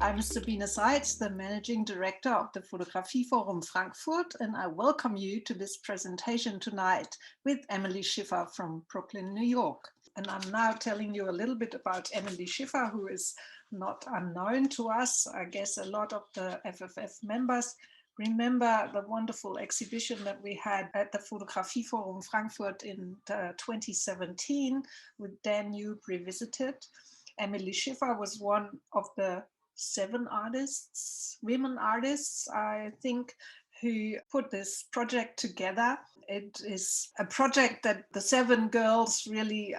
I'm Sabine Seitz, the Managing Director of the Fotografie-Forum Frankfurt, and I welcome you to this presentation tonight with Emily Schiffer from Brooklyn, New York. And I'm now telling you a little bit about Emily Schiffer, who is not unknown to us. I guess a lot of the FFF members remember the wonderful exhibition that we had at the Fotografie-Forum Frankfurt in 2017 with Danube Revisited. Emily Schiffer was one of the 7 artists, women artists, I think, who put this project together. It is a project that the 7 girls really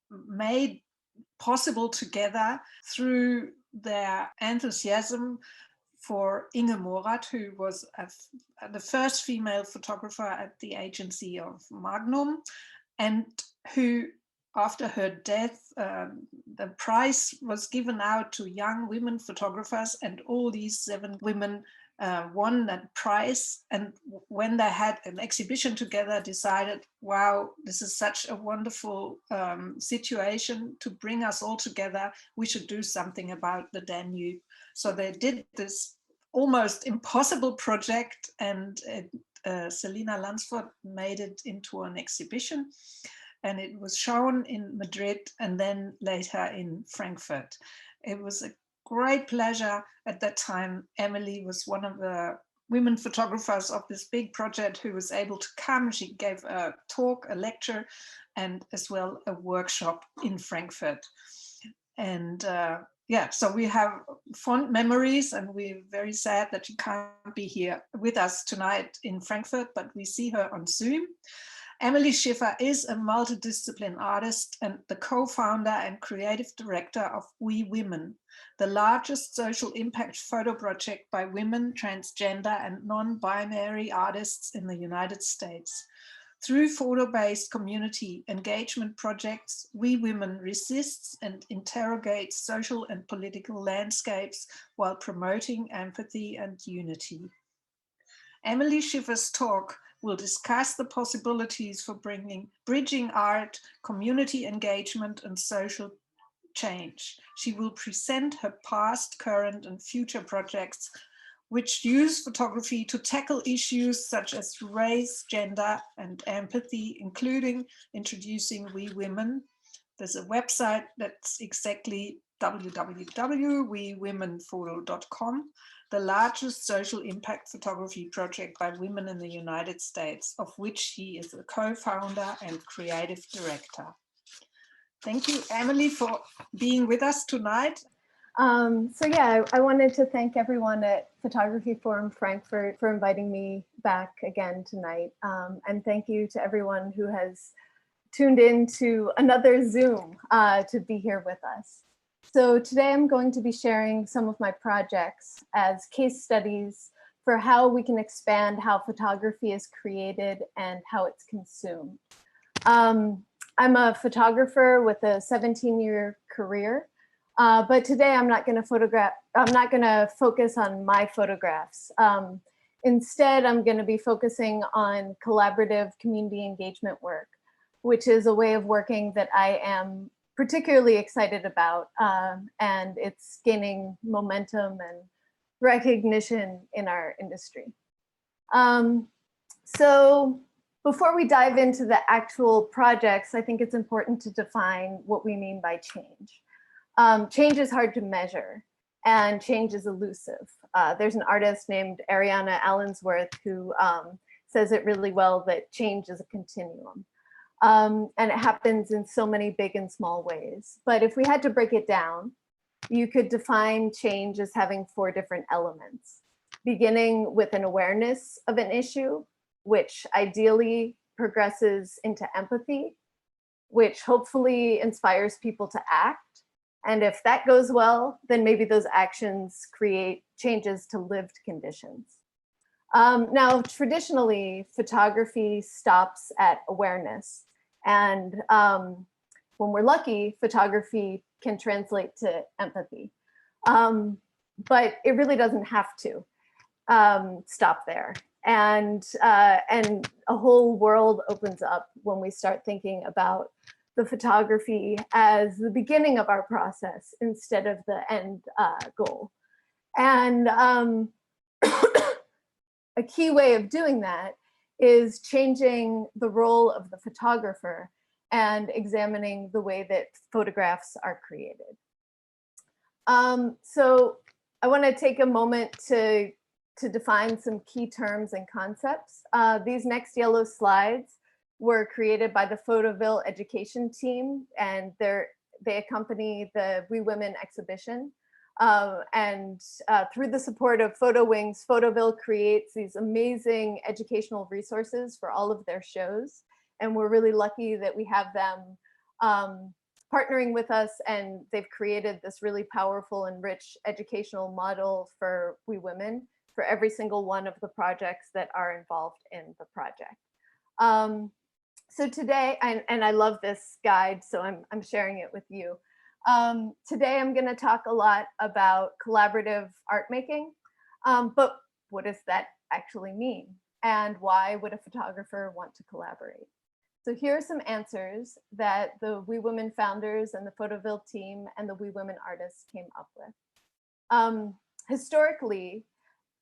made possible together through their enthusiasm for Inge Morath, who was the first female photographer at the agency of Magnum, and who, after her death, the prize was given out to young women photographers, and all these 7 women won that prize. And when they had an exhibition together, decided, wow, this is such a wonderful situation to bring us all together. We should do something about the Danube. So they did this almost impossible project, and Selina Lansford made it into an exhibition. And it was shown in Madrid and then later in Frankfurt. It was a great pleasure. At that time, Emily was one of the women photographers of this big project who was able to come. She gave a talk, a lecture, and as well a workshop in Frankfurt. And yeah, so we have fond memories, and we're very sad that she can't be here with us tonight in Frankfurt, but we see her on Zoom. Emily Schiffer is a multidisciplinary artist and the co-founder and creative director of We Women, the largest social impact photo project by women, transgender and non-binary artists in the United States. Through photo-based community engagement projects, We Women resists and interrogates social and political landscapes while promoting empathy and unity. Emily Schiffer's talk will discuss the possibilities for bridging art, community engagement, and social change. She will present her past, current, and future projects, which use photography to tackle issues such as race, gender, and empathy, including introducing We Women. There's a website that's exactly www.wewomenphoto.com, the largest social impact photography project by women in the United States, of which she is a co-founder and creative director. Thank you, Emily, for being with us tonight. So yeah, I wanted to thank everyone at Photography Forum Frankfurt for inviting me back again tonight. And thank you to everyone who has tuned in to another Zoom to be here with us. So today I'm going to be sharing some of my projects as case studies for how we can expand how photography is created and how it's consumed. I'm a photographer with a 17-year career, but today I'm not going to focus on my photographs. Instead, I'm going to be focusing on collaborative community engagement work, which is a way of working that I am particularly excited about, and it's gaining momentum and recognition in our industry. So before we dive into the actual projects, I think it's important to define what we mean by change. Change is hard to measure, and change is elusive. There's an artist named Ariana Allensworth who says it really well, that change is a continuum. And it happens in so many big and small ways. But if we had to break it down, you could define change as having 4 different elements, beginning with an awareness of an issue, which ideally progresses into empathy, which hopefully inspires people to act. And if that goes well, then maybe those actions create changes to lived conditions. Now, traditionally, photography stops at awareness. And when we're lucky, photography can translate to empathy. But it really doesn't have to stop there. And a whole world opens up when we start thinking about the photography as the beginning of our process instead of the end goal. And a key way of doing that is changing the role of the photographer and examining the way that photographs are created. So I want to take a moment to define some key terms and concepts. These next yellow slides were created by the Photoville education team, and they accompany the We Women exhibition. Through the support of Photo Wings, Photoville creates these amazing educational resources for all of their shows. And we're really lucky that we have them partnering with us, and they've created this really powerful and rich educational model for We Women for every single one of the projects that are involved in the project. So today, and I love this guide, so I'm sharing it with you. Today I'm going to talk a lot about collaborative art making, but what does that actually mean? And why would a photographer want to collaborate? So here are some answers that the We Women founders and the Photoville team and the We Women artists came up with. Historically,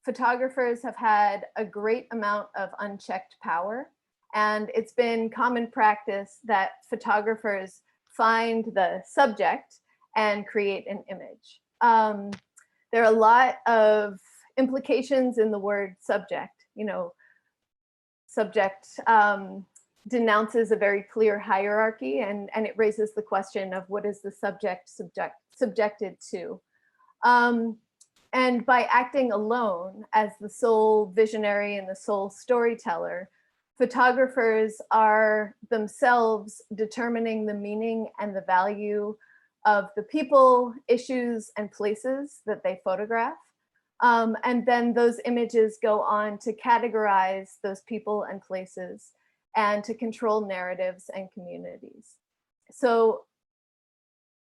photographers have had a great amount of unchecked power, and it's been common practice that photographers find the subject and create an image. There are a lot of implications in the word subject. You know, subject denounces a very clear hierarchy, and it raises the question of what is the subject subjected to. And by acting alone as the sole visionary and the sole storyteller, photographers are themselves determining the meaning and the value of the people, issues, and places that they photograph. And then those images go on to categorize those people and places and to control narratives and communities. So,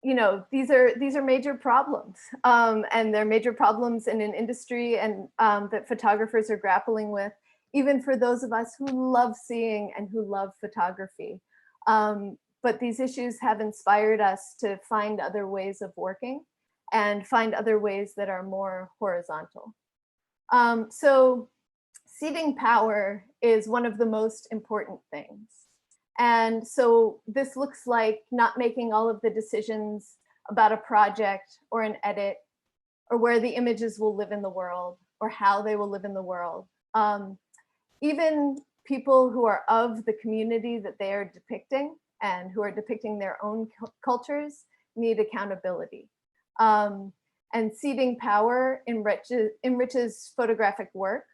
you know, these are major problems, and they're major problems in an industry and that photographers are grappling with, even for those of us who love seeing and who love photography. But these issues have inspired us to find other ways of working and find other ways that are more horizontal. So ceding power is one of the most important things. And so this looks like not making all of the decisions about a project or an edit or where the images will live in the world or how they will live in the world. Even people who are of the community that they are depicting and who are depicting their own cultures need accountability. And ceding power enriches photographic work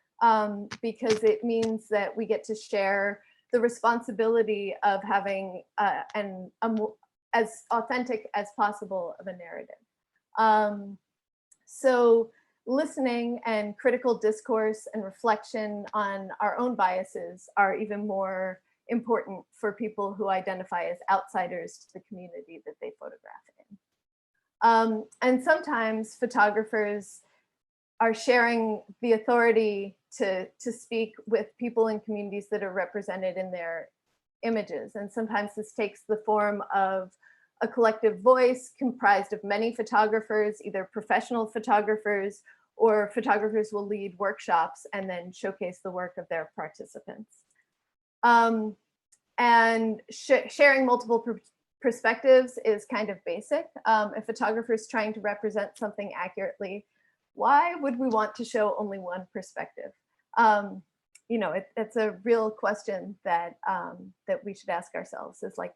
because it means that we get to share the responsibility of having as authentic as possible of a narrative. So listening and critical discourse and reflection on our own biases are even more important for people who identify as outsiders to the community that they photograph in. And sometimes photographers are sharing the authority to speak with people in communities that are represented in their images. And sometimes this takes the form of a collective voice comprised of many photographers, either professional photographers or photographers will lead workshops and then showcase the work of their participants. And sharing multiple perspectives is kind of basic. If photographers trying to represent something accurately, why would we want to show only one perspective? You know, it's a real question that that we should ask ourselves. Is like,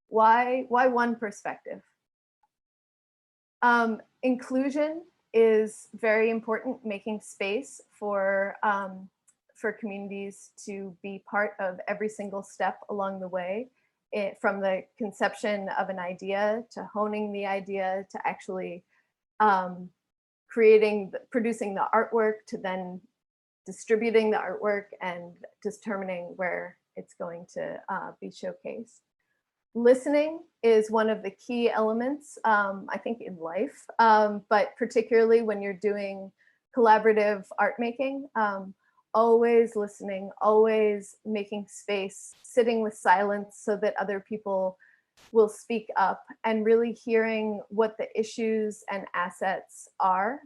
why one perspective? Inclusion is very important, making space for communities to be part of every single step along the way, from the conception of an idea to honing the idea to actually producing the artwork, to then distributing the artwork and determining where it's going to be showcased. Listening is one of the key elements, I think, in life, but particularly when you're doing collaborative art making. Always listening, always making space, sitting with silence so that other people will speak up, and really hearing what the issues and assets are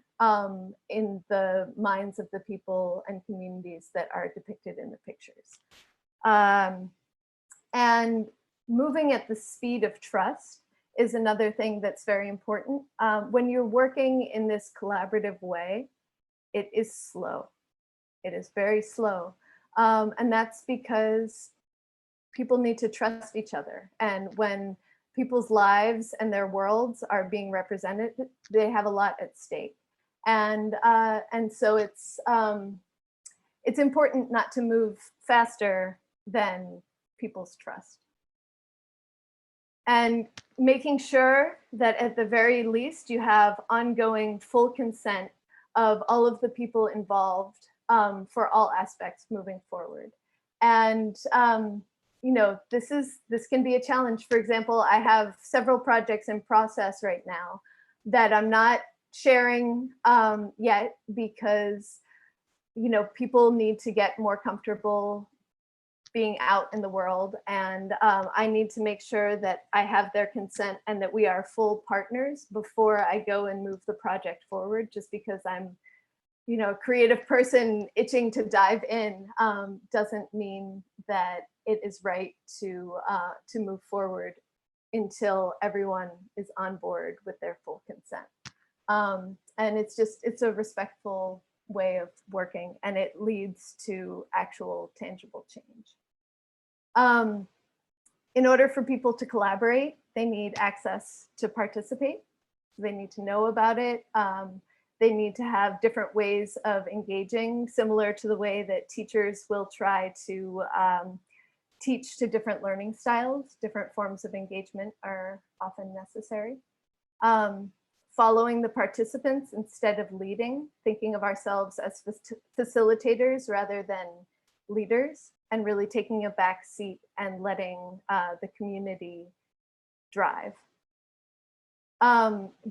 in the minds of the people and communities that are depicted in the pictures. And moving at the speed of trust is another thing that's very important. When you're working in this collaborative way, it is slow. It is very slow. And that's because people need to trust each other. And when people's lives and their worlds are being represented, they have a lot at stake. And so it's important not to move faster than people's trust. And making sure that at the very least you have ongoing full consent of all of the people involved for all aspects moving forward. And you know, this can be a challenge. For example, I have several projects in process right now that I'm not sharing yet because, you know, people need to get more comfortable being out in the world, and I need to make sure that I have their consent and that we are full partners before I go and move the project forward. Just because I'm, you know, a creative person itching to dive in doesn't mean that it is right to move forward until everyone is on board with their full consent. And it's a respectful way of working, and it leads to actual tangible change. In order for people to collaborate, they need access to participate. They need to know about it. They need to have different ways of engaging, similar to the way that teachers will try to teach to different learning styles. Different forms of engagement are often necessary. Following the participants instead of leading, thinking of ourselves as facilitators rather than leaders, and really taking a back seat and letting the community drive.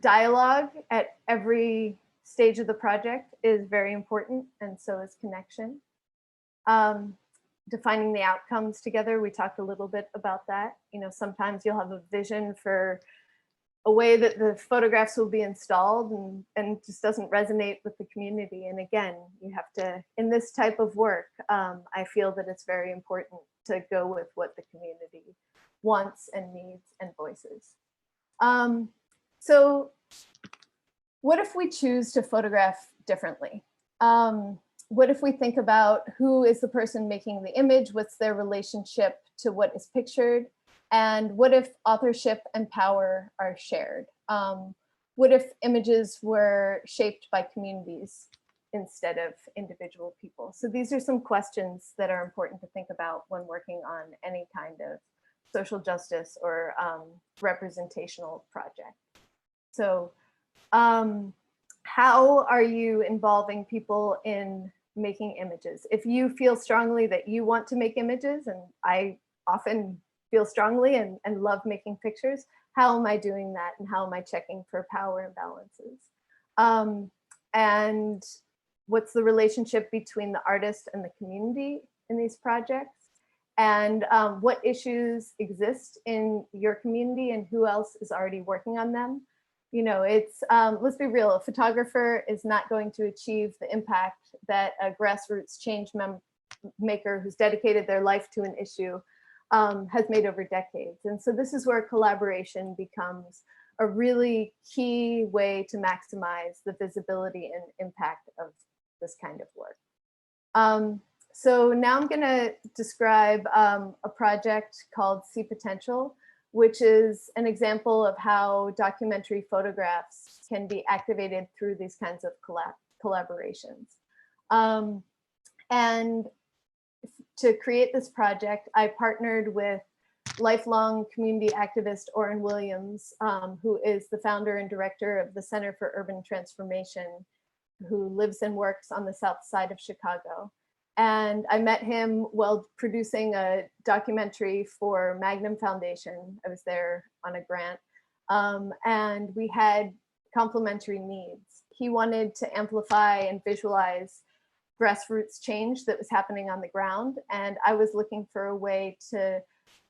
Dialogue at every stage of the project is very important, and so is connection. Defining the outcomes together, we talked a little bit about that. You know, sometimes you'll have a vision for a way that the photographs will be installed and just doesn't resonate with the community. And again, you have to, in this type of work, I feel that it's very important to go with what the community wants and needs and voices. So what if we choose to photograph differently? What if we think about who is the person making the image? What's their relationship to what is pictured? And what if authorship and power are shared? What if images were shaped by communities instead of individual people? So these are some questions that are important to think about when working on any kind of social justice or representational project. So how are you involving people in making images? If you feel strongly that you want to make images, and I often feel strongly and love making pictures, how am I doing that? And how am I checking for power imbalances? And what's the relationship between the artist and the community in these projects? And what issues exist in your community and who else is already working on them? You know, it's, let's be real, a photographer is not going to achieve the impact that a grassroots change maker who's dedicated their life to an issue has made over decades. And so this is where collaboration becomes a really key way to maximize the visibility and impact of this kind of work. So now I'm going to describe a project called See Potential, which is an example of how documentary photographs can be activated through these kinds of collaborations. And to create this project, I partnered with lifelong community activist Orrin Williams, who is the founder and director of the Center for Urban Transformation, who lives and works on the south side of Chicago. And I met him while producing a documentary for Magnum Foundation. I was there on a grant, and we had complementary needs. He wanted to amplify and visualize grassroots change that was happening on the ground, and I was looking for a way to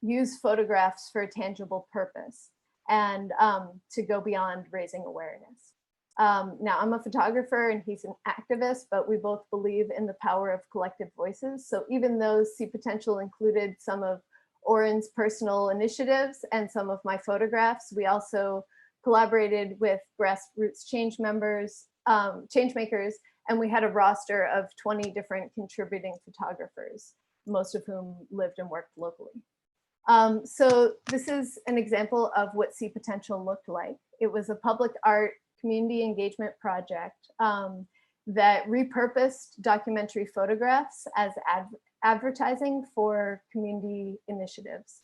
use photographs for a tangible purpose and to go beyond raising awareness. Now, I'm a photographer and he's an activist, but we both believe in the power of collective voices. So even though See Potential included some of Oren's personal initiatives and some of my photographs, we also collaborated with grassroots change makers, and we had a roster of 20 different contributing photographers, most of whom lived and worked locally. So this is an example of what See Potential looked like. It was a public art community engagement project that repurposed documentary photographs as advertising for community initiatives.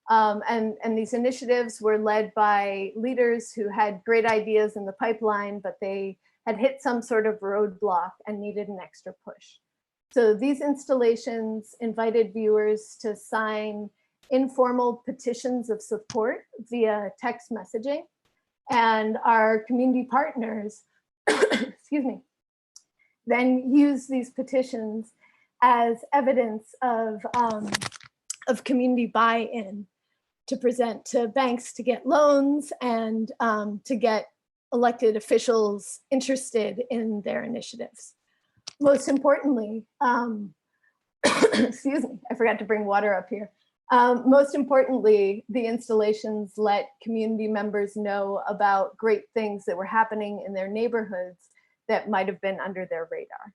And these initiatives were led by leaders who had great ideas in the pipeline, but they had hit some sort of roadblock and needed an extra push. So these installations invited viewers to sign informal petitions of support via text messaging. And our community partners, excuse me, then use these petitions as evidence of community buy-in to present to banks to get loans and to get elected officials interested in their initiatives. Most importantly, excuse me, I forgot to bring water up here. Most importantly, the installations let community members know about great things that were happening in their neighborhoods that might have been under their radar.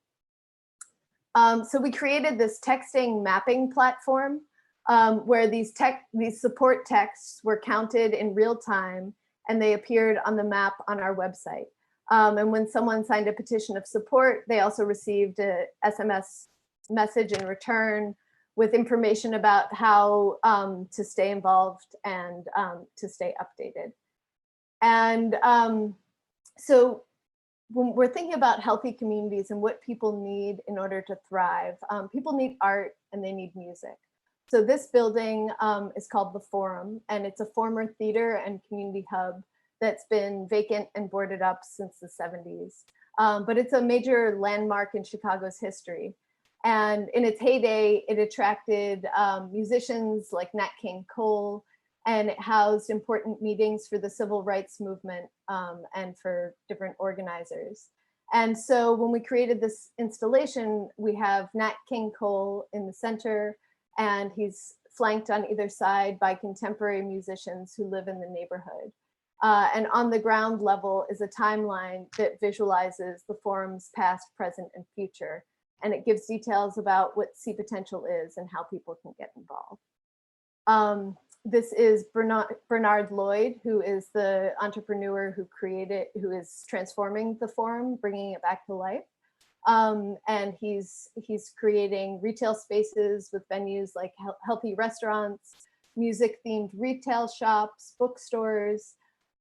So we created this texting mapping platform where these support texts were counted in real time and they appeared on the map on our website. And when someone signed a petition of support, they also received a SMS message in return with information about how to stay involved and to stay updated. And so when we're thinking about healthy communities and what people need in order to thrive, people need art and they need music. So this building is called The Forum, and it's a former theater and community hub that's been vacant and boarded up since the 70s. But it's a major landmark in Chicago's history. And in its heyday, it attracted musicians like Nat King Cole, and it housed important meetings for the civil rights movement and for different organizers. And so when we created this installation, we have Nat King Cole in the center, and he's flanked on either side by contemporary musicians who live in the neighborhood. And on the ground level is a timeline that visualizes the forum's past, present, and future. And it gives details about what See Potential is and how people can get involved. This is Bernard Lloyd, who is the entrepreneur who is transforming the forum, bringing it back to life. And he's creating retail spaces with venues like healthy restaurants, music-themed retail shops, bookstores,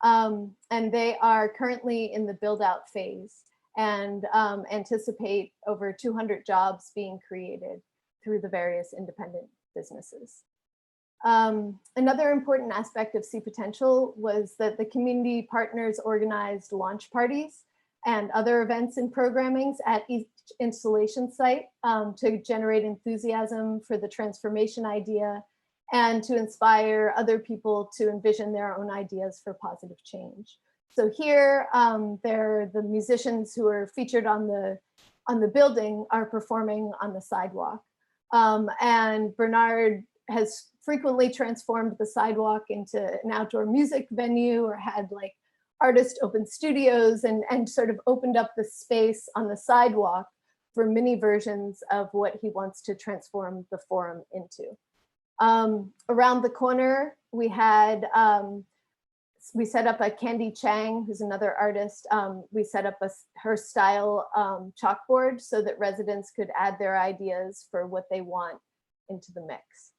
and they are currently in the build-out phase and anticipate over 200 jobs being created through the various independent businesses. Another important aspect of See Potential was that the community partners organized launch parties and other events and programmings at each installation site to generate enthusiasm for the transformation idea and to inspire other people to envision their own ideas for positive change. So here, the musicians who are featured on the building are performing on the sidewalk. And Bernard has frequently transformed the sidewalk into an outdoor music venue or had like artist open studios and sort of opened up the space on the sidewalk for mini versions of what he wants to transform the forum into. Around the corner, we set up a Candy Chang, who's another artist. We set up her style chalkboard so that residents could add their ideas for what they want into the mix.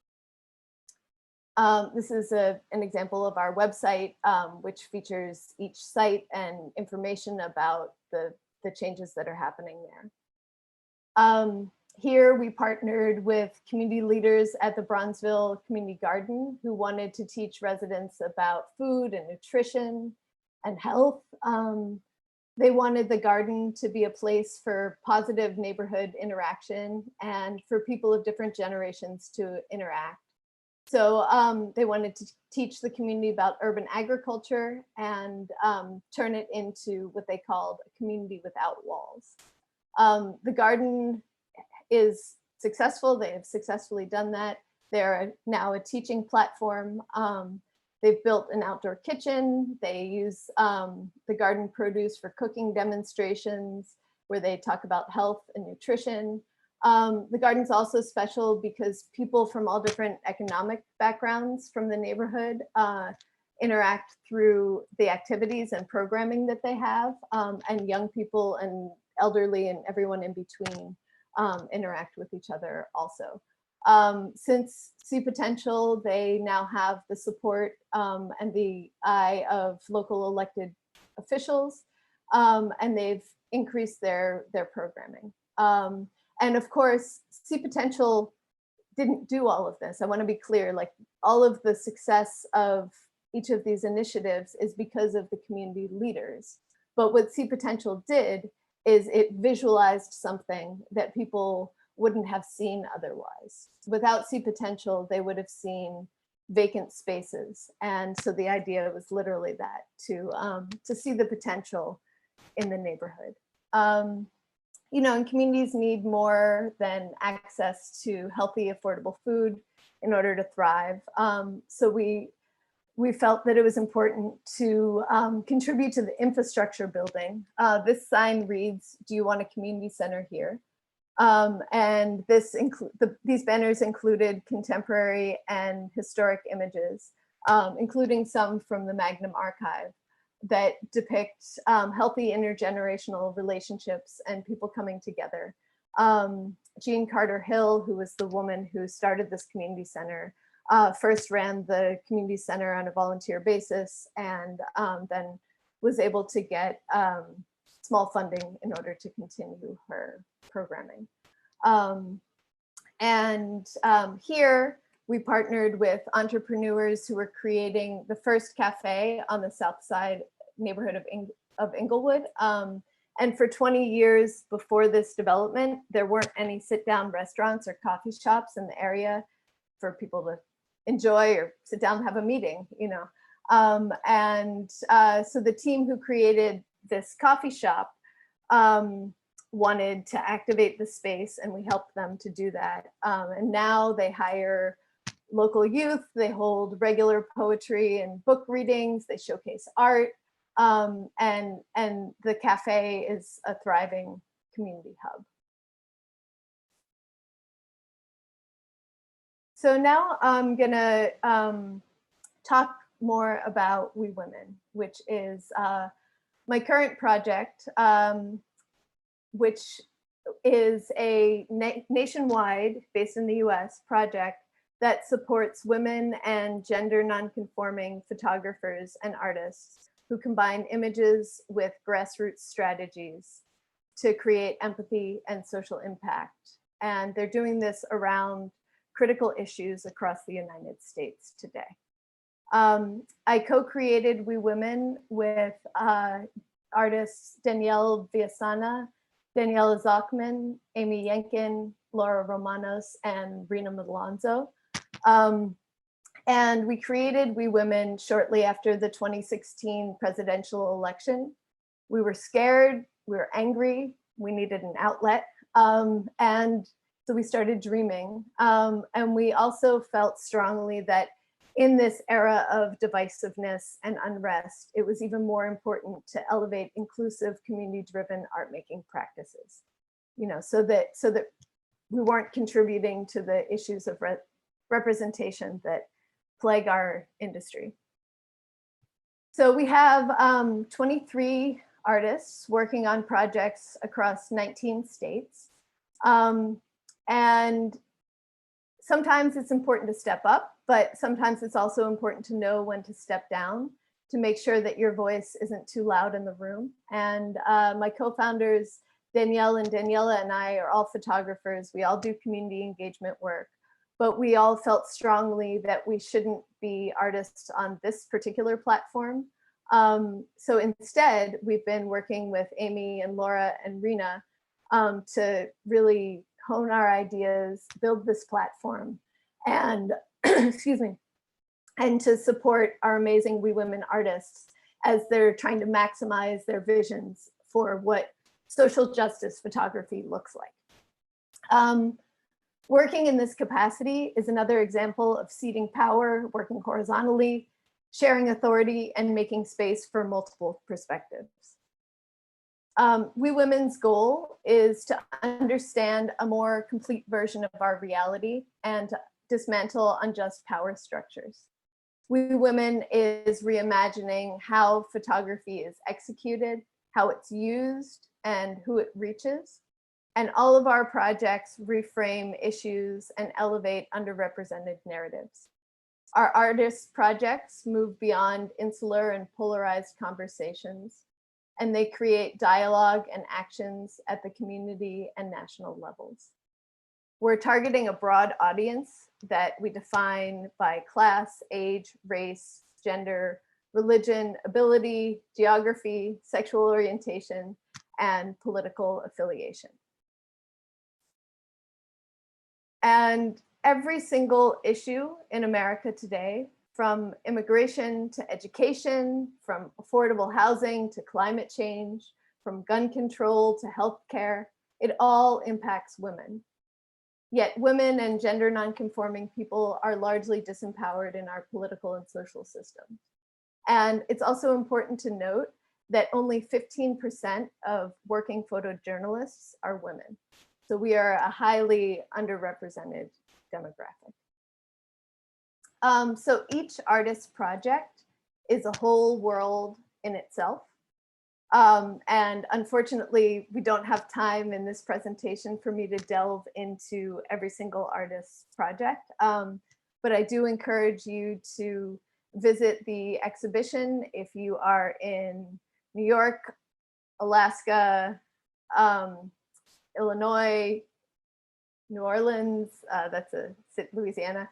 This is an example of our website, which features each site and information about the changes that are happening there. Here we partnered with community leaders at the Bronzeville Community Garden who wanted to teach residents about food and nutrition and health. They wanted the garden to be a place for positive neighborhood interaction and for people of different generations to interact. So they wanted to teach the community about urban agriculture and turn it into what they called a community without walls. The garden is successful. They have successfully done that. They're now a teaching platform. They've built an outdoor kitchen. They use the garden produce for cooking demonstrations where they talk about health and nutrition. The garden's also special because people from all different economic backgrounds from the neighborhood interact through the activities and programming that they have, and young people and elderly and everyone in between interact with each other also. Since See Potential, they now have the support and the eye of local elected officials, and they've increased their programming. And of course, See Potential didn't do all of this. I want to be clear, like all of the success of each of these initiatives is because of the community leaders. But what See Potential did is it visualized something that people wouldn't have seen otherwise. Without See Potential, they would have seen vacant spaces. And so the idea was literally that, to see the potential in the neighborhood. You know, and communities need more than access to healthy, affordable food in order to thrive. So we felt that it was important to contribute to the infrastructure building. This sign reads, "Do you want a community center here?" And these banners included contemporary and historic images, including some from the Magnum Archive that depict healthy intergenerational relationships and people coming together. Jean Carter Hill, who was the woman who started this community center, first ran the community center on a volunteer basis and then was able to get small funding in order to continue her programming. Here we partnered with entrepreneurs who were creating the first cafe on the south side neighborhood of Inglewood. And for 20 years before this development, there weren't any sit-down restaurants or coffee shops in the area for people to enjoy or sit down and have a meeting, you know. So the team who created this coffee shop wanted to activate the space, and we helped them to do that. And now they hire local youth, they hold regular poetry and book readings, they showcase art, and the cafe is a thriving community hub. So now I'm gonna talk more about We Women, which is my current project, which is a nationwide, based in the US, project that supports women and gender nonconforming photographers and artists who combine images with grassroots strategies to create empathy and social impact. And they're doing this around critical issues across the United States today. I co-created We Women with artists Danielle Viasana, Daniela Zockman, Amy Yenkin, Laura Romanos, and Rena Malonzo. And we created We Women shortly after the 2016 presidential election. We were scared, we were angry, we needed an outlet. And so we started dreaming. And we also felt strongly that in this era of divisiveness and unrest, it was even more important to elevate inclusive, community-driven art-making practices, you know, so that we weren't contributing to the issues of representation that plague our industry. So we have 23 artists working on projects across 19 states. And sometimes it's important to step up, but sometimes it's also important to know when to step down to make sure that your voice isn't too loud in the room. And my co-founders, Danielle and Daniela, and I are all photographers. We all do community engagement work, but we all felt strongly that we shouldn't be artists on this particular platform. So instead, we've been working with Amy and Laura and Rena to really hone our ideas, build this platform, and excuse me, and to support our amazing We Women artists as they're trying to maximize their visions for what social justice photography looks like. Working in this capacity is another example of ceding power, working horizontally, sharing authority, and making space for multiple perspectives. We Women's goal is to understand a more complete version of our reality and to dismantle unjust power structures. We Women is reimagining how photography is executed, how it's used, and who it reaches. And all of our projects reframe issues and elevate underrepresented narratives. Our artist projects move beyond insular and polarized conversations, and they create dialogue and actions at the community and national levels. We're targeting a broad audience that we define by class, age, race, gender, religion, ability, geography, sexual orientation, and political affiliation. And every single issue in America today, from immigration to education, from affordable housing to climate change, from gun control to healthcare, it all impacts women. Yet women and gender nonconforming people are largely disempowered in our political and social systems. And it's also important to note that only 15% of working photojournalists are women. So we are a highly underrepresented demographic. So each artist project is a whole world in itself. And unfortunately, we don't have time in this presentation for me to delve into every single artist's project. But I do encourage you to visit the exhibition if you are in New York, Alaska, Illinois, New Orleans, that's Louisiana.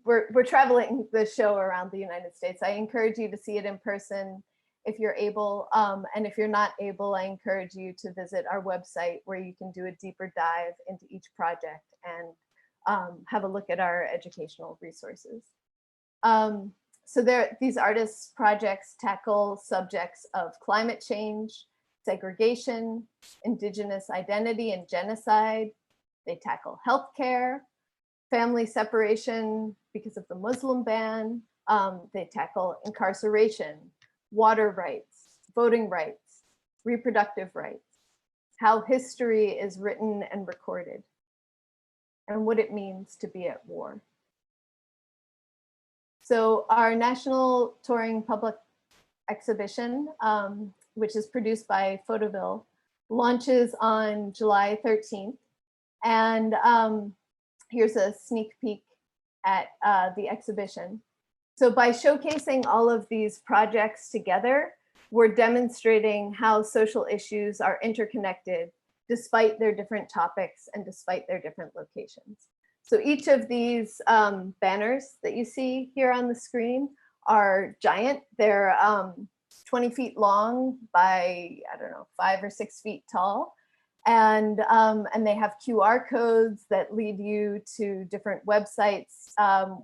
We're traveling the show around the United States. I encourage you to see it in person if you're able. And if you're not able, I encourage you to visit our website where you can do a deeper dive into each project and have a look at our educational resources. So these artists' projects tackle subjects of climate change, segregation, indigenous identity and genocide. They tackle healthcare, family separation because of the Muslim ban. They tackle incarceration, water rights, voting rights, reproductive rights, how history is written and recorded, and what it means to be at war. So our national touring public exhibition, which is produced by Photoville, launches on July 13th. And here's a sneak peek at the exhibition. So by showcasing all of these projects together, we're demonstrating how social issues are interconnected despite their different topics and despite their different locations. So each of these banners that you see here on the screen are giant. They're 20 feet long by, I don't know, 5 or 6 feet tall. And they have QR codes that lead you to different websites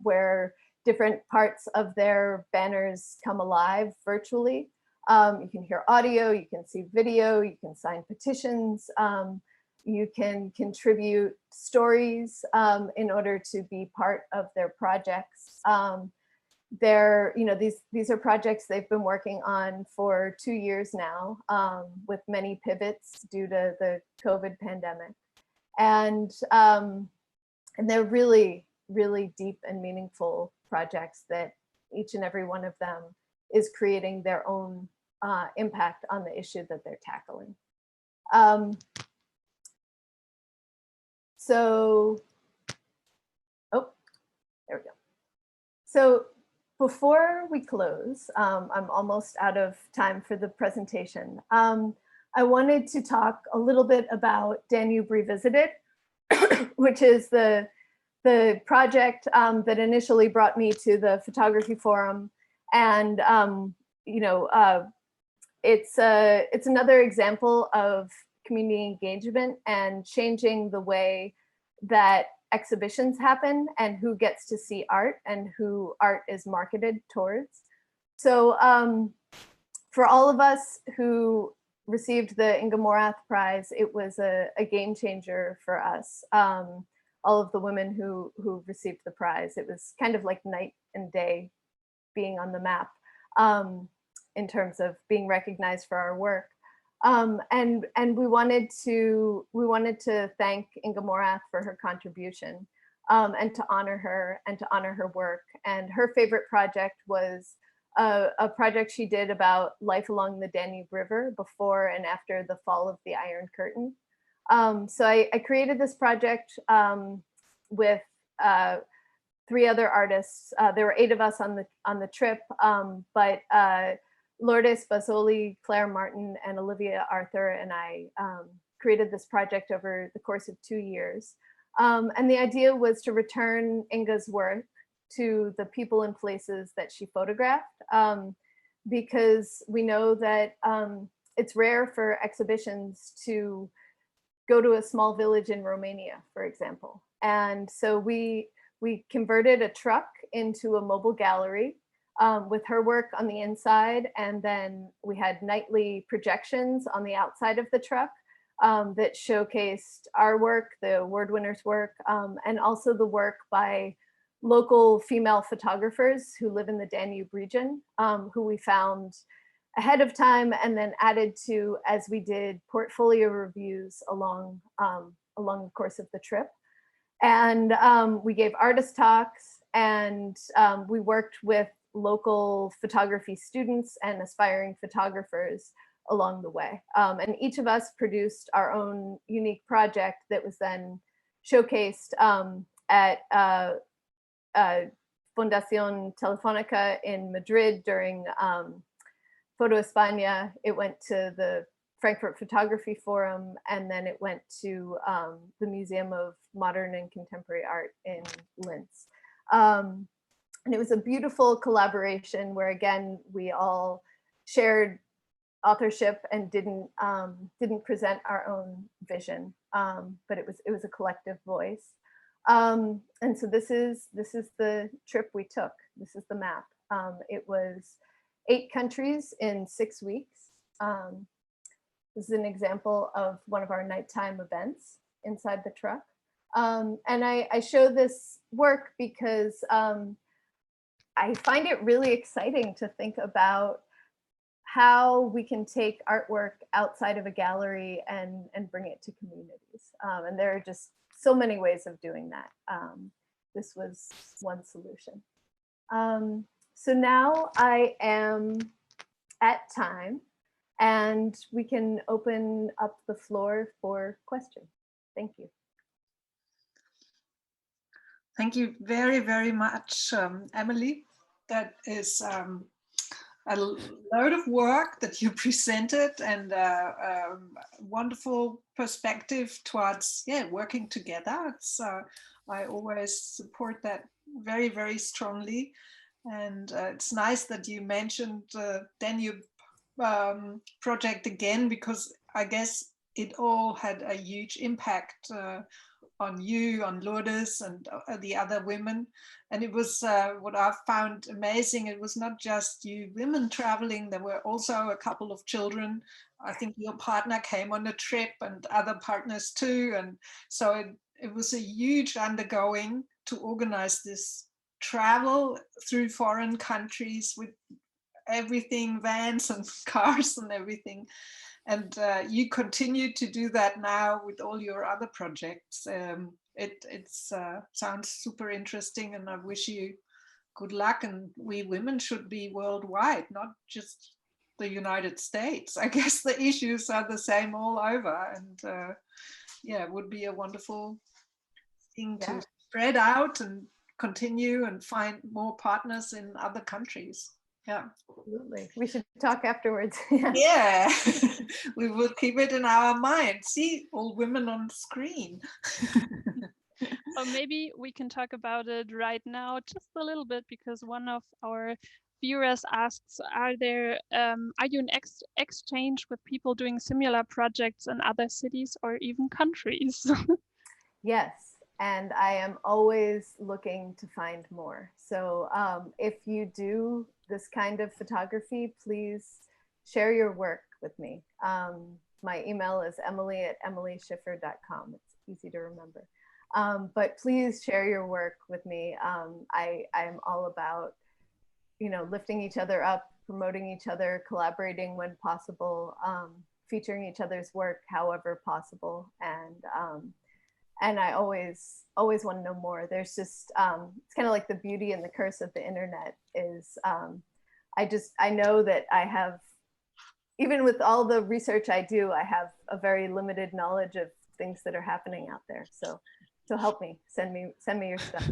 where different parts of their banners come alive virtually. You can hear audio, you can see video, you can sign petitions, you can contribute stories in order to be part of their projects. These are projects they've been working on for 2 years now, with many pivots due to the COVID pandemic. And they're really, really deep and meaningful projects that each and every one of them is creating their own impact on the issue that they're tackling. There we go. So before we close, I'm almost out of time for the presentation. I wanted to talk a little bit about Danube Revisited, which is the project that initially brought me to the photography forum. And it's another example of community engagement and changing the way that exhibitions happen and who gets to see art and who art is marketed towards. So for all of us who received the Inga Morath Prize, it was a game changer for us. All of the women who received the prize, it was kind of like night and day being on the map in terms of being recognized for our work. And we wanted to thank Inga Morath for her contribution and to honor her work. And her favorite project was a project she did about life along the Danube River before and after the fall of the Iron Curtain. So I created this project with 3 other artists. There were 8 of us on the trip, but Lourdes Basoli, Claire Martin, and Olivia Arthur and I created this project over the course of 2 years. And the idea was to return Inga's work to the people and places that she photographed, because we know that it's rare for exhibitions to go to a small village in Romania, for example. And so we converted a truck into a mobile gallery with her work on the inside, and then we had nightly projections on the outside of the truck that showcased our work, the award winners' work, and also the work by local female photographers who live in the Danube region, who we found ahead of time and then added to as we did portfolio reviews along the course of the trip. And we gave artist talks, and we worked with local photography students and aspiring photographers along the way. And each of us produced our own unique project that was then showcased at Fundación Telefónica in Madrid during Foto España. It went to the Frankfurt Photography Forum, and then it went to the Museum of Modern and Contemporary Art in Linz. And it was a beautiful collaboration where, again, we all shared authorship and didn't present our own vision, but it was a collective voice. And so this is the trip we took. This is the map. It was 8 countries in 6 weeks. This is an example of one of our nighttime events inside the truck. And I show this work because I find it really exciting to think about how we can take artwork outside of a gallery and bring it to communities. And there are just so many ways of doing that. This was one solution. So now I am at time, and we can open up the floor for questions. Thank you. Thank you very, very much, Emily. That is a load of work that you presented, and a wonderful perspective towards working together. It's I always support that very, very strongly, and it's nice that you mentioned the Danube project again, because I guess it all had a huge impact on you, on Lourdes, and the other women. And it was what I found amazing. It was not just you women traveling, there were also a couple of children. I think your partner came on a trip and other partners too. And so it was a huge undergoing to organize this travel through foreign countries with everything, vans and cars and everything. And you continue to do that now with all your other projects. It sounds super interesting, and I wish you good luck. And we women should be worldwide, not just the United States. I guess the issues are the same all over, and it would be a wonderful thing to spread out and continue and find more partners in other countries. Yeah, absolutely. We should talk afterwards. Yeah, we will keep it in our mind. See, all women on screen. Or maybe we can talk about it right now, just a little bit, because one of our viewers asks, are you in exchange with people doing similar projects in other cities or even countries? Yes. and I am always looking to find more. So if you do this kind of photography, please share your work with me. My email is emily@emilyschiffer.com. It's easy to remember. But please share your work with me. I'm all about, lifting each other up, promoting each other, collaborating when possible, featuring each other's work however possible, and I always want to know more. There's just it's kind of like the beauty and the curse of the internet is I know that I have, even with all the research I do, I have a very limited knowledge of things that are happening out there. So help me, send me your stuff.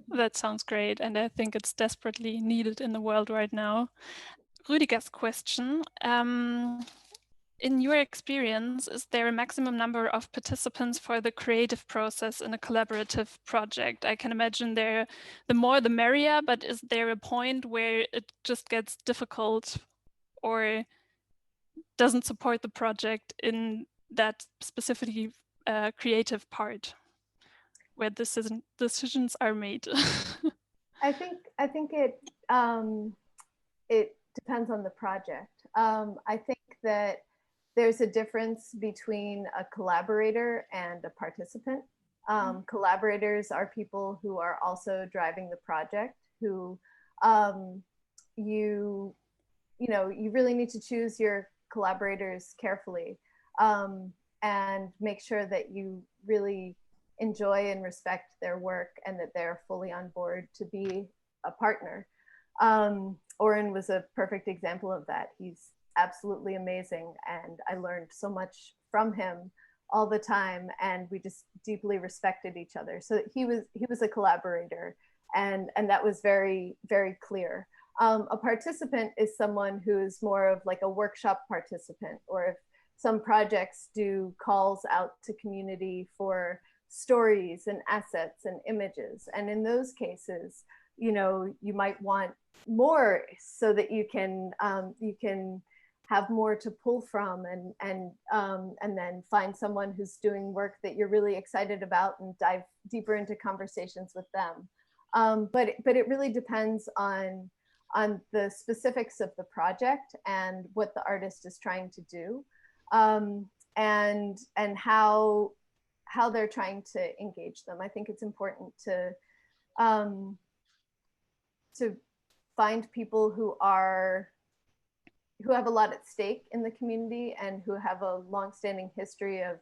That sounds great, and I think it's desperately needed in the world right now. Rüdiger's question. In your experience, is there a maximum number of participants for the creative process in a collaborative project? I can imagine the more the merrier, but is there a point where it just gets difficult or doesn't support the project in that specifically creative part where decisions are made? I think it depends on the project. I think that there's a difference between a collaborator and a participant. Collaborators are people who are also driving the project, who you really need to choose your collaborators carefully, and make sure that you really enjoy and respect their work and that they're fully on board to be a partner. Oren was a perfect example of that. He's absolutely amazing, and I learned so much from him all the time, and we just deeply respected each other. So he was a collaborator, and that was very, very clear. A participant is someone who's more of like a workshop participant, or if some projects do calls out to community for stories and assets and images, and in those cases, you might want more so that you can have more to pull from, and then find someone who's doing work that you're really excited about and dive deeper into conversations with them. But it really depends on the specifics of the project and what the artist is trying to do, and how they're trying to engage them. I think it's important to find people who have a lot at stake in the community and who have a long-standing history of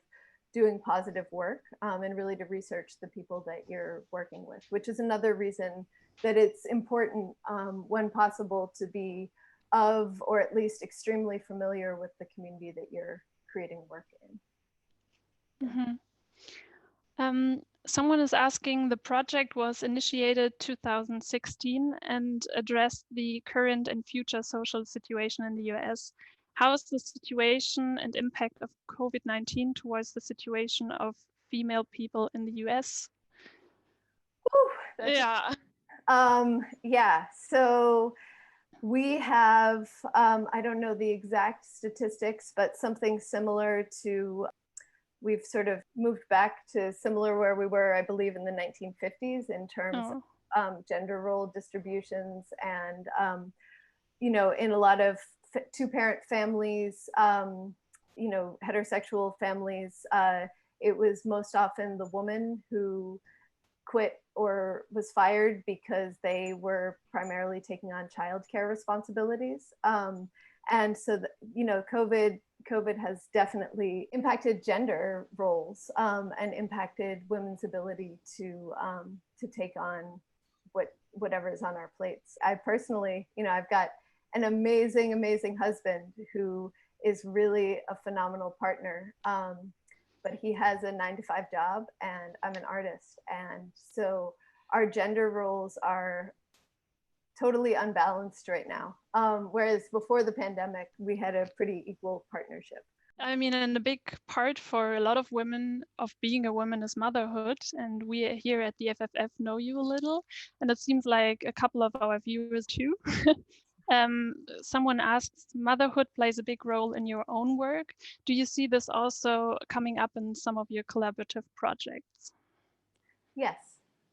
doing positive work, and really to research the people that you're working with, which is another reason that it's important, when possible, to be of, or at least extremely familiar with the community that you're creating work in. Mm-hmm. Someone is asking, the project was initiated 2016 and addressed the current and future social situation in the US. How is the situation and impact of COVID-19 towards the situation of female people in the US? Ooh, yeah, so we have, I don't know the exact statistics, but something similar to, we've sort of moved back to similar where we were, I believe, in the 1950s in terms of gender role distributions, and, in a lot of two-parent families, heterosexual families, it was most often the woman who quit or was fired because they were primarily taking on childcare responsibilities. And so, COVID has definitely impacted gender roles, and impacted women's ability to take on whatever is on our plates. I personally, I've got an amazing, amazing husband who is really a phenomenal partner. But he has a 9-to-5 job, and I'm an artist. And so our gender roles are totally unbalanced right now. Whereas before the pandemic, we had a pretty equal partnership. I mean, and a big part for a lot of women of being a woman is motherhood. And we here at the FFF know you a little. And it seems like a couple of our viewers too. Someone asks, motherhood plays a big role in your own work. Do you see this also coming up in some of your collaborative projects? Yes.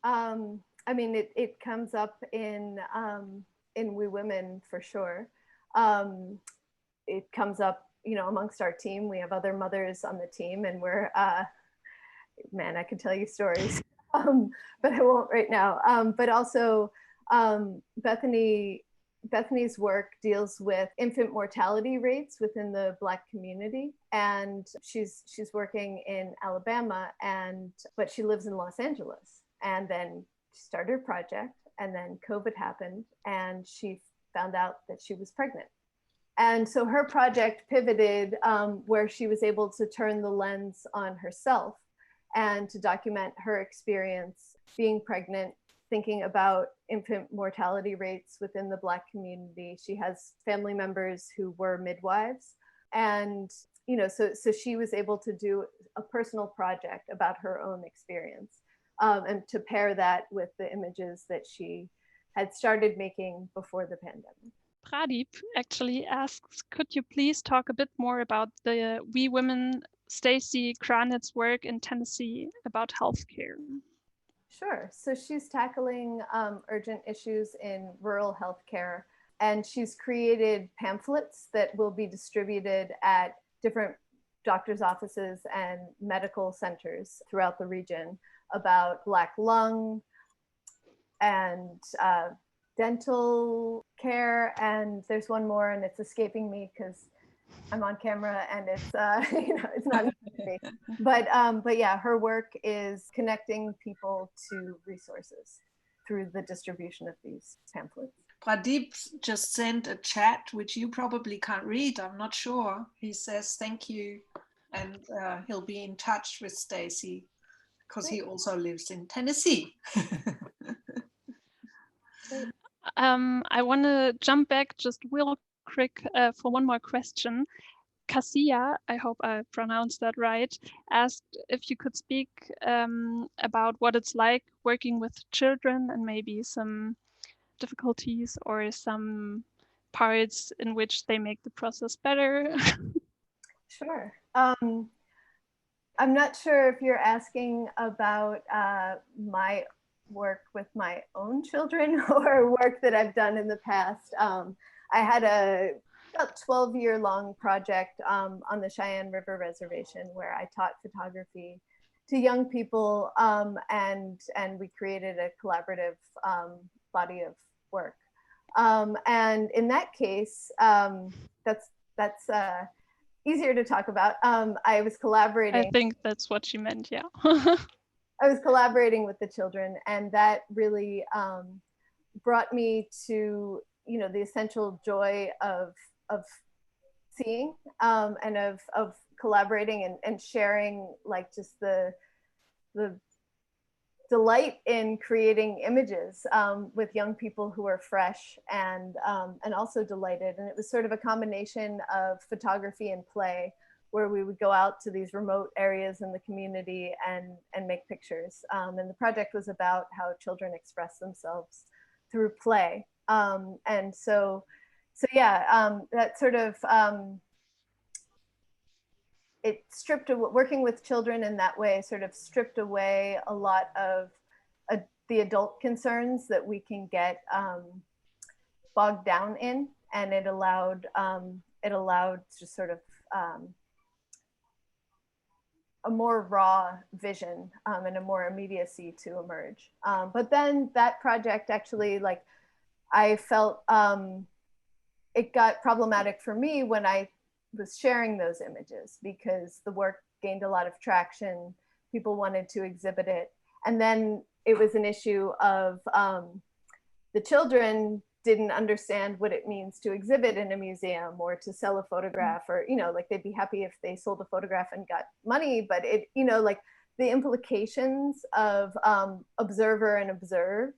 I mean, it comes up in We Women for sure. It comes up, you know, amongst our team. We have other mothers on the team, and we're, man, I could tell you stories, but I won't right now. But also, Bethany's work deals with infant mortality rates within the Black community, and she's working in Alabama, but she lives in Los Angeles. And then she started her project, and then COVID happened, and she found out that she was pregnant. And so her project pivoted where she was able to turn the lens on herself and to document her experience being pregnant, thinking about infant mortality rates within the Black community. She has family members who were midwives. And, you know, so she was able to do a personal project about her own experience, and to pair that with the images that she had started making before the pandemic. Pradeep actually asks, could you please talk a bit more about the We Women Stacy Kranitz's work in Tennessee about healthcare? Sure. So she's tackling urgent issues in rural healthcare, and she's created pamphlets that will be distributed at different doctors' offices and medical centers throughout the region about Black lung and dental care. And there's one more, and it's escaping me because I'm on camera and it's you know, it's not me. But yeah, her work is connecting people to resources through the distribution of these pamphlets. Pradeep just sent a chat, which you probably can't read. I'm not sure. He says thank you, and he'll be in touch with Stacy because he also lives in Tennessee. I want to jump back just real quick for one more question. Cassia, I hope I pronounced that right, asked if you could speak about what it's like working with children and maybe some difficulties or some parts in which they make the process better. Sure. I'm not sure if you're asking about my work with my own children or work that I've done in the past. I had about 12-year-long project on the Cheyenne River Reservation where I taught photography to young people, and we created a collaborative body of work. And in that case, that's easier to talk about. I was collaborating. I think that's what she meant, yeah. I was collaborating with the children, and that really brought me to, you know, the essential joy of seeing and of collaborating and sharing, like, just the delight in creating images with young people who are fresh and also delighted. And it was sort of a combination of photography and play, where we would go out to these remote areas in the community and make pictures. And the project was about how children express themselves through play. And so yeah, that sort of, it stripped away, working with children in that way sort of stripped away a lot of the adult concerns that we can get bogged down in, and it allowed just sort of a more raw vision and a more immediacy to emerge. But then that project actually, like, I felt it got problematic for me when I was sharing those images, because the work gained a lot of traction. People wanted to exhibit it. And then it was an issue of the children didn't understand what it means to exhibit in a museum or to sell a photograph, or, you know, like, they'd be happy if they sold a photograph and got money, but it, you know, like, the implications of observer and observe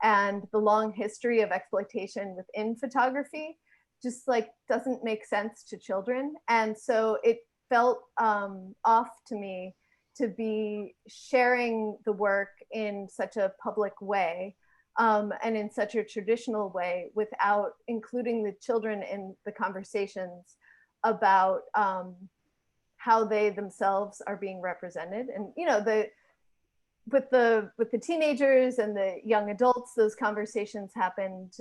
and the long history of exploitation within photography just, like, doesn't make sense to children. And so it felt off to me to be sharing the work in such a public way and in such a traditional way without including the children in the conversations about how they themselves are being represented. And with the teenagers and the young adults, those conversations happened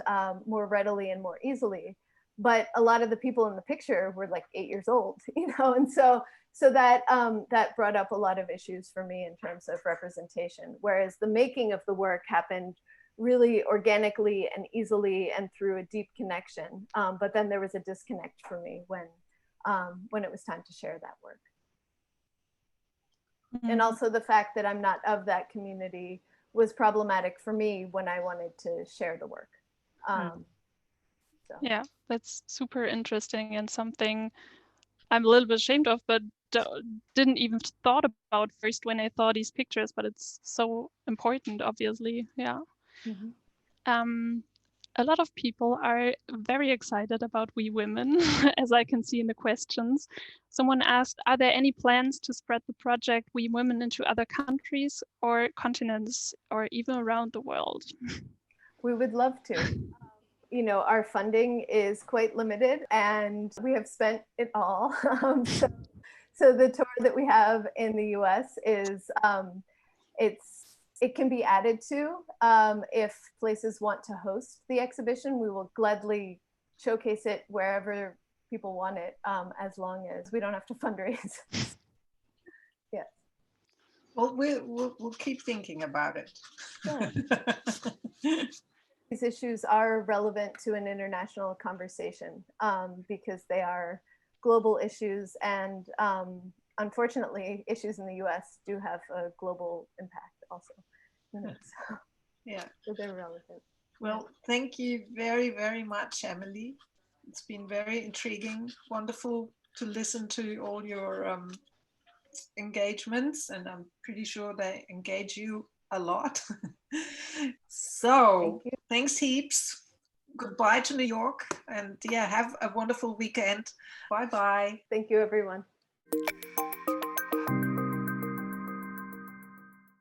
more readily and more easily. But a lot of the people in the picture were like 8 years old, and so that that brought up a lot of issues for me in terms of representation. Whereas the making of the work happened really organically and easily and through a deep connection. But then there was a disconnect for me when it was time to share that work. And also the fact that I'm not of that community was problematic for me when I wanted to share the work. So. Yeah, that's super interesting and something I'm a little bit ashamed of, but didn't even thought about first when I saw these pictures, but it's so important, obviously. Yeah. A lot of people are very excited about We Women, as I can see in the questions. Someone asked, are there any plans to spread the project We Women into other countries or continents or even around the world? We would love to. Our funding is quite limited and we have spent it all. So the tour that we have in the US is, it can be added to if places want to host the exhibition. We will gladly showcase it wherever people want it, as long as we don't have to fundraise. Yeah. Well, we'll keep thinking about it. Yeah. These issues are relevant to an international conversation because they are global issues, and unfortunately, issues in the US do have a global impact also. So, yeah, so they're relevant. Well, thank you very, very much, Emily. It's been very intriguing, wonderful to listen to all your engagements, and I'm pretty sure they engage you a lot. So thanks heaps. Goodbye to New York, and yeah, have a wonderful weekend. Bye-bye. Thank you, everyone.